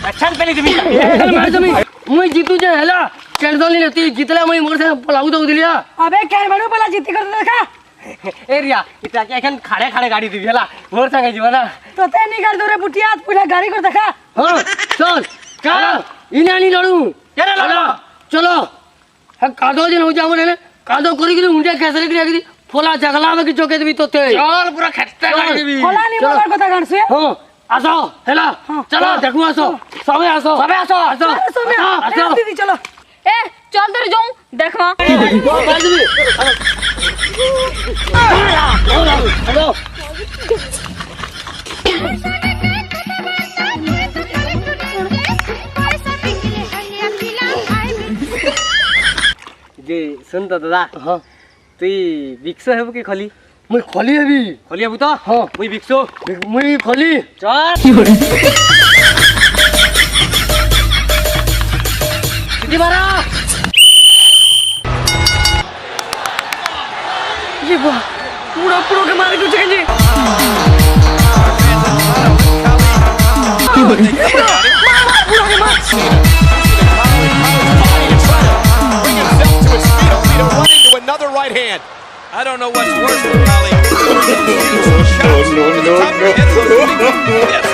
अच्छा पहले तुम मार तुम मुई जीतू जे हला टेंशन नहीं लेती जितला मुई मोर से पलाऊ दो दिलिया अबे केन बड़ू पला जीती कर देखा ए रिया इटा के एखन खाड़े खाड़े गाड़ी दिबी हला मोर संगे जीवना तो ते नहीं कर दो रे बुटिया पूरा गाड़ी कर देखा हां चल का इना नहीं लड़ू केरे लड़ो चलो ह कादो जे हो जाऊ ने कादो करी के मुंडे कैसे के रखी फोला जगला में की चौके देबी तो ते चल पूरा खट्टा गाड़ी देबी फोला नहीं मोर कथा गान से हां आसो हेला चलो देखू आसो सबे आसो आसो दीदी चलो ए चल तर जाऊं देखवा हेलो जी सुन तो दादा हां तू विक्सो हेबो के खली मुई खली हेबी खली हेबू तो हां मुई विक्सो मुई खली चल सीधी मारा ये बा पूरा के मारे क्यों चकेंगे पूरा के मार Another right hand. I don't know what's worse than Kali. No.